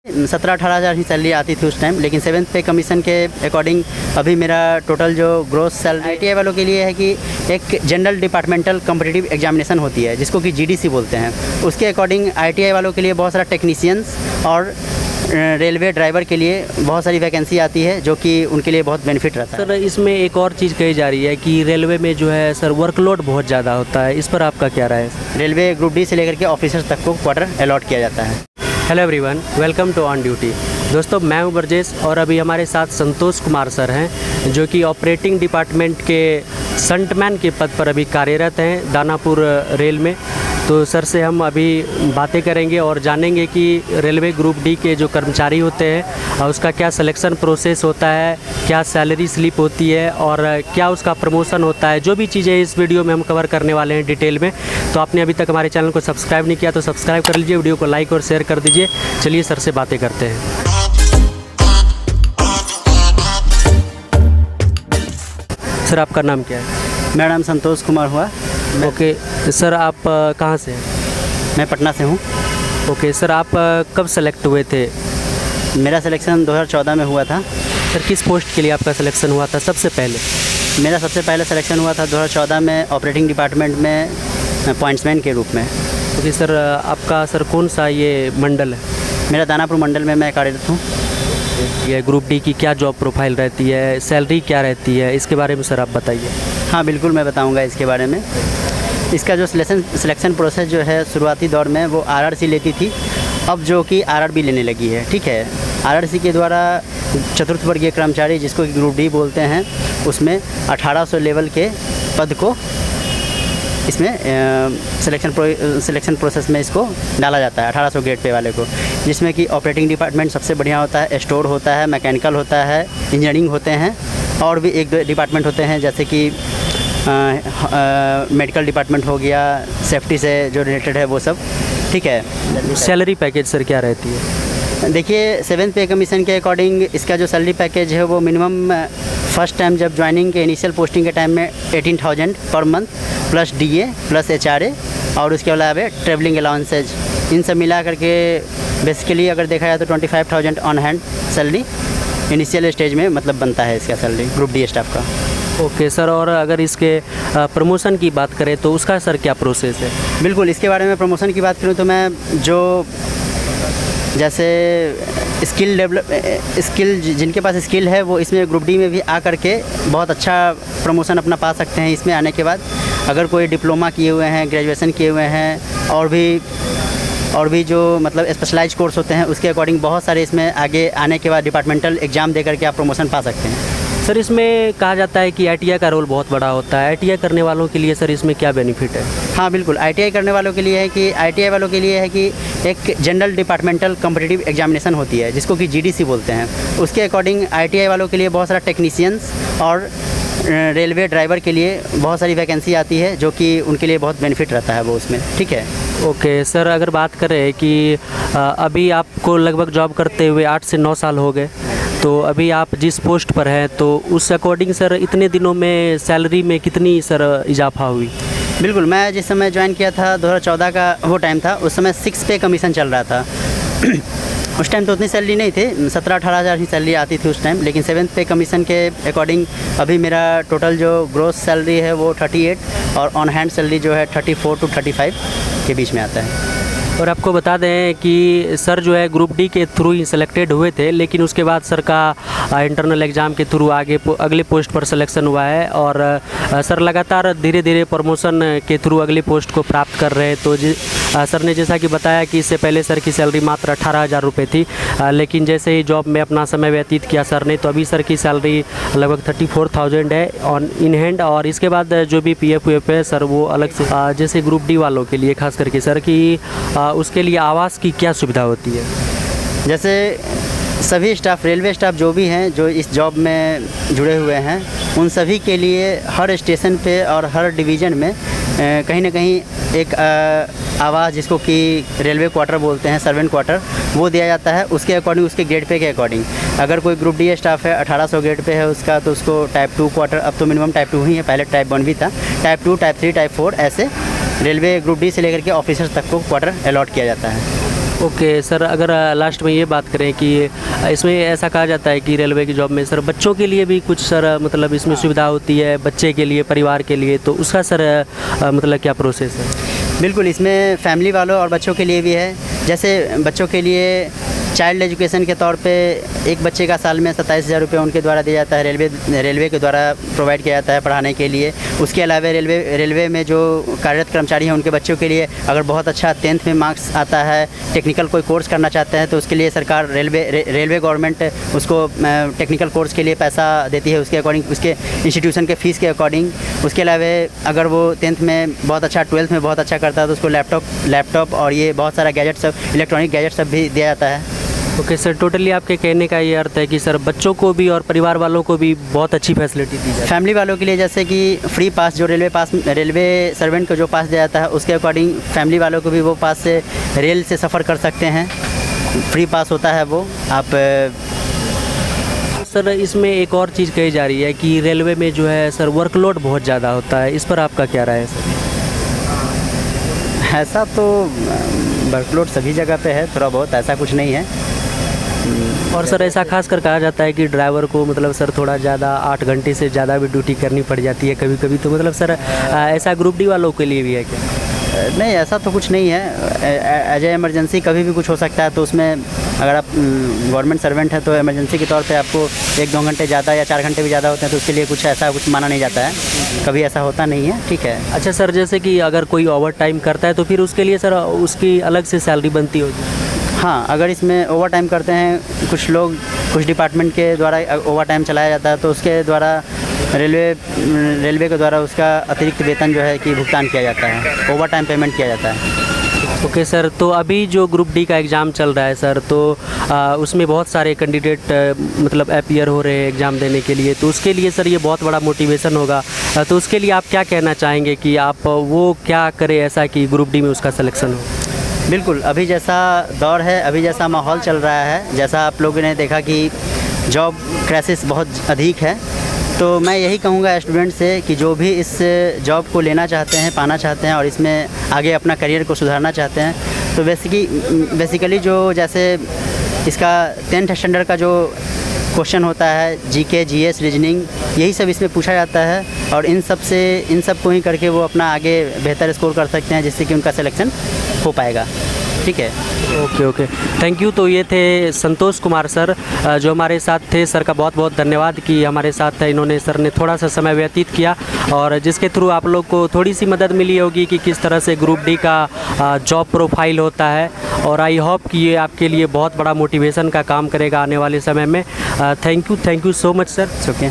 17-18 हज़ार ही सैलरी आती थी उस टाइम, लेकिन 7th पे कमीशन के अकॉर्डिंग अभी मेरा टोटल जो ग्रोस सैलरी ITI वालों के लिए है कि एक जनरल डिपार्टमेंटल कॉम्पिटिटिव एग्जामिनेशन होती है जिसको कि GDC बोलते हैं। उसके अकॉर्डिंग ITI वालों के लिए बहुत सारा टेक्नीशियंस और रेलवे ड्राइवर के लिए बहुत सारी वैकेंसी आती है जो कि उनके लिए बहुत बेनिफिट रहता है। सर इसमें एक और चीज़ कही जा रही है कि रेलवे में जो है सर वर्कलोड बहुत ज़्यादा होता है, इस पर आपका क्या राय है? रेलवे ग्रुप डी से लेकर के ऑफिसर्स तक को क्वार्टर अलॉट किया जाता है। Hello everyone, welcome to on duty. दोस्तों मैं हूं ब्रजेश और अभी हमारे साथ संतोष कुमार सर हैं जो कि ऑपरेटिंग डिपार्टमेंट के संटमैन के पद पर अभी कार्यरत हैं दानापुर रेल में। तो सर से हम अभी बातें करेंगे और जानेंगे कि रेलवे ग्रुप डी के जो कर्मचारी होते हैं उसका क्या सिलेक्शन प्रोसेस होता है, क्या सैलरी स्लिप होती है और क्या उसका प्रमोशन होता है। जो भी चीज़ें इस वीडियो में हम कवर करने वाले हैं डिटेल में। तो आपने अभी तक हमारे चैनल को सब्सक्राइब नहीं किया तो सब्सक्राइब कर लीजिए, वीडियो को लाइक और शेयर कर दीजिए। चलिए सर से बातें करते हैं। सर आपका नाम क्या है? मेरा नाम संतोष कुमार हुआ। ओके सर, आप कहाँ से हैं? मैं पटना से हूँ। ओके सर, आप कब सेलेक्ट हुए थे? मेरा सिलेक्शन 2014 में हुआ था। सर किस पोस्ट के लिए आपका सिलेक्शन हुआ था सबसे पहले? मेरा सबसे पहले सिलेक्शन हुआ था 2014 में ऑपरेटिंग डिपार्टमेंट में पॉइंट्समैन के रूप में। ओके सर, आपका सर कौन सा ये मंडल है? मेरा दानापुर मंडल में मैं कार्यरत हूँ। ये ग्रुप डी की क्या जॉब प्रोफाइल रहती है, सैलरी क्या रहती है, इसके बारे में सर आप बताइए। हाँ बिल्कुल, मैं बताऊँगा इसके बारे में। इसका जो सिलेक्शन प्रोसेस जो है शुरुआती दौर में वो RRC लेती थी, अब जो कि RRB लेने लगी है। ठीक है, RRC के द्वारा चतुर्थ वर्गीय कर्मचारी जिसको कि ग्रुप डी बोलते हैं उसमें 1800 लेवल के पद को इसमें सिलेक्शन प्रोसेस में इसको डाला जाता है 1800 ग्रेड पे वाले को, जिसमें कि ऑपरेटिंग डिपार्टमेंट सबसे बढ़िया होता है, स्टोर होता है, मैकेनिकल होता है, इंजीनियरिंग होते हैं और भी एक दो डिपार्टमेंट होते हैं जैसे कि मेडिकल डिपार्टमेंट हो गया, सेफ्टी से जो रिलेटेड है वो सब। ठीक है। सैलरी पैकेज सर क्या रहती है? देखिए 7th पे कमीशन के अकॉर्डिंग इसका जो सैलरी पैकेज है वो मिनिमम फर्स्ट टाइम जब ज्वाइनिंग के इनिशियल पोस्टिंग के टाइम में 18,000 per month plus DA plus HRA और उसके अलावा ट्रैवलिंग अलाउंसेज, इन सब मिला करके बेसिकली अगर देखा जाए तो 25,000 on hand salary initial stage में मतलब बनता है इसका सैलरी ग्रुप डी स्टाफ का। ओके सर, और अगर इसके प्रमोशन की बात करें तो उसका सर क्या प्रोसेस है? बिल्कुल, इसके बारे में प्रमोशन की बात करूँ तो मैं जो जैसे स्किल जिनके पास स्किल है वो इसमें ग्रुप डी में भी आ करके बहुत अच्छा प्रमोशन अपना पा सकते हैं। इसमें आने के बाद अगर कोई डिप्लोमा किए हुए हैं, ग्रेजुएशन किए हुए हैं और भी जो मतलब स्पेशलाइज्ड कोर्स होते हैं उसके अकॉर्डिंग बहुत सारे इसमें आगे आने के बाद डिपार्टमेंटल एग्ज़ाम दे करके आप प्रमोशन पा सकते हैं। सर इसमें कहा जाता है कि ITI का रोल बहुत बड़ा होता है, ITI करने वालों के लिए सर इसमें क्या बेनिफिट है? हाँ बिल्कुल, ITI करने वालों के लिए है कि ITI वालों के लिए है कि एक जनरल डिपार्टमेंटल कॉम्पिटिटिव एग्जामिनेशन होती है जिसको कि GDC बोलते हैं। उसके अकॉर्डिंग ITI वालों के लिए बहुत सारा टेक्नीशियंस और रेलवे ड्राइवर के लिए बहुत सारी वैकेंसी आती है जो कि उनके लिए बहुत बेनिफिट रहता है वो उसमें। ठीक है। ओके सर, अगर बात करें कि अभी आपको लगभग जॉब करते हुए 8 से 9 साल हो गए, तो अभी आप जिस पोस्ट पर हैं तो उस अकॉर्डिंग सर इतने दिनों में सैलरी में कितनी सर इजाफा हुई? बिल्कुल, मैं जिस समय ज्वाइन किया था 2014 का वो टाइम था, उस समय 6 पे कमीशन चल रहा था। उस टाइम तो उतनी सैलरी नहीं थी, 17-18 हज़ार ही सैलरी आती थी उस टाइम, लेकिन 7th पे कमीशन के अकॉर्डिंग अभी मेरा टोटल जो ग्रोस सैलरी है वो 38 और ऑन हैंड सैलरी जो है 34 to 35 के बीच में आता है। और आपको बता दें कि सर जो है ग्रुप डी के थ्रू ही सिलेक्टेड हुए थे, लेकिन उसके बाद सर का इंटरनल एग्ज़ाम के थ्रू अगले पोस्ट पर सिलेक्शन हुआ है और सर लगातार धीरे धीरे प्रमोशन के थ्रू अगले पोस्ट को प्राप्त कर रहे हैं। तो सर ने जैसा कि बताया कि इससे पहले सर की सैलरी मात्र 18,000 रुपये थी, लेकिन जैसे ही जॉब में अपना समय व्यतीत किया सर ने, तो अभी सर की सैलरी लगभग 34,000 है ऑन इन हैंड। और इसके बाद जो भी PF है सर वो अलग से जैसे ग्रुप डी वालों के लिए खास करके सर की उसके लिए आवास की क्या सुविधा होती है? जैसे सभी स्टाफ, रेलवे स्टाफ जो भी हैं जो इस जॉब में जुड़े हुए हैं, उन सभी के लिए हर स्टेशन पे और हर डिवीज़न में कहीं ना कहीं एक आवास जिसको कि रेलवे क्वार्टर बोलते हैं, सर्वेंट क्वार्टर, वो दिया जाता है उसके अकॉर्डिंग, उसके ग्रेड पे के अकॉर्डिंग। अगर कोई ग्रुप डी स्टाफ है 1800 ग्रेड पे है उसका, तो उसको टाइप 2 क्वार्टर, अब तो मिनिमम टाइप 2 ही है, पहले टाइप 1 भी था, टाइप 2, टाइप 3, टाइप 4 ऐसे रेलवे ग्रुप डी से लेकर के ऑफिसर्स तक को क्वार्टर अलॉट किया जाता है। ओके सर, अगर लास्ट में ये बात करें कि इसमें ऐसा कहा जाता है कि रेलवे की जॉब में सर बच्चों के लिए भी कुछ सर मतलब इसमें सुविधा होती है, बच्चे के लिए, परिवार के लिए, तो उसका सर मतलब क्या प्रोसेस है? बिल्कुल, इसमें फैमिली वालों और बच्चों के लिए भी है। जैसे बच्चों के लिए चाइल्ड एजुकेशन के तौर पे एक बच्चे का साल में 27,000 रुपये उनके द्वारा दिया जाता है, रेलवे के द्वारा प्रोवाइड किया जाता है पढ़ाने के लिए। उसके अलावा रेलवे में जो कार्यरत कर्मचारी हैं उनके बच्चों के लिए अगर बहुत अच्छा 10th में मार्क्स आता है, टेक्निकल कोई कोर्स करना चाहते हैं तो उसके लिए सरकार रेलवे गवर्नमेंट उसको टेक्निकल कोर्स के लिए पैसा देती है उसके अकॉर्डिंग, उसके इंस्टीट्यूशन के फ़ीस के अकॉर्डिंग। उसके अलावा अगर वो 10th में बहुत अच्छा, 12th में बहुत अच्छा करता है तो उसको लैपटॉप और ये बहुत सारा गैजेट सब, इलेक्ट्रॉनिक गैजेट सब भी दिया जाता है। ओके सर, टोटली आपके कहने का ये अर्थ है कि सर बच्चों को भी और परिवार वालों को भी बहुत अच्छी फैसिलिटी दी जाती है। फैमिली वालों के लिए जैसे कि फ्री पास, जो रेलवे सर्वेंट को जो पास दिया जाता है उसके अकॉर्डिंग फैमिली वालों को भी वो पास से रेल से सफ़र कर सकते हैं, फ्री पास होता है वो। आप सर इसमें एक और चीज़ कही जा रही है कि रेलवे में जो है सर वर्कलोड बहुत ज़्यादा होता है, इस पर आपका क्या राय है सर? ऐसा तो वर्कलोड सभी जगह पे है, थोड़ा बहुत, ऐसा कुछ नहीं है। और सर ऐसा खास कर कहा जाता है कि ड्राइवर को मतलब सर थोड़ा ज़्यादा 8 घंटे से ज़्यादा भी ड्यूटी करनी पड़ जाती है कभी कभी, तो मतलब सर ऐसा ग्रुप डी वालों के लिए भी है क्या? नहीं, ऐसा तो कुछ नहीं है। एज ए इमरजेंसी कभी भी कुछ हो सकता है, तो उसमें अगर आप गवर्नमेंट सर्वेंट हैं तो इमरजेंसी के तौर पे आपको 1-2 घंटे ज़्यादा या 4 घंटे भी ज़्यादा होते हैं तो उसके लिए कुछ ऐसा कुछ माना नहीं जाता है, कभी ऐसा होता नहीं है। ठीक है। अच्छा सर, जैसे कि अगर कोई ओवर टाइम करता है तो फिर उसके लिए सर उसकी अलग से सैलरी बनती होगी? हाँ, अगर इसमें ओवर टाइम करते हैं कुछ लोग, कुछ डिपार्टमेंट के द्वारा ओवर टाइम चलाया जाता है तो उसके द्वारा रेलवे के द्वारा उसका अतिरिक्त वेतन जो है कि भुगतान किया जाता है, ओवर टाइम पेमेंट किया जाता है। ओके सर, तो अभी जो ग्रुप डी का एग्ज़ाम चल रहा है सर, तो उसमें बहुत सारे कैंडिडेट मतलब अपीयर हो रहे हैं एग्ज़ाम देने के लिए, तो उसके लिए सर ये बहुत बड़ा मोटिवेशन होगा, तो उसके लिए आप क्या कहना चाहेंगे कि आप वो क्या करें ऐसा कि ग्रुप डी में उसका सिलेक्शन हो? बिल्कुल, अभी जैसा दौर है, अभी जैसा माहौल चल रहा है, जैसा आप लोगों ने देखा कि जॉब क्राइसिस बहुत अधिक है, तो मैं यही कहूँगा स्टूडेंट से कि जो भी इस जॉब को लेना चाहते हैं, पाना चाहते हैं और इसमें आगे अपना करियर को सुधारना चाहते हैं, तो बेसिकली जो जैसे इसका 10th स्टैंडर्ड का जो क्वेश्चन होता है, जीके, जीएस, रीजनिंग, यही सब इसमें पूछा जाता है और इन सब को ही करके वो अपना आगे बेहतर स्कोर कर सकते हैं जिससे कि उनका सिलेक्शन हो पाएगा। ठीक है। Okay, thank you. तो ये थे संतोष कुमार सर जो हमारे साथ थे। सर का बहुत बहुत धन्यवाद कि हमारे साथ इन्होंने, सर ने थोड़ा सा समय व्यतीत किया और जिसके थ्रू आप लोग को थोड़ी सी मदद मिली होगी कि किस तरह से ग्रुप डी का जॉब प्रोफाइल होता है, और आई होप कि ये आपके लिए बहुत बड़ा मोटिवेशन का काम करेगा आने वाले समय में। Thank you so much sir. Okay.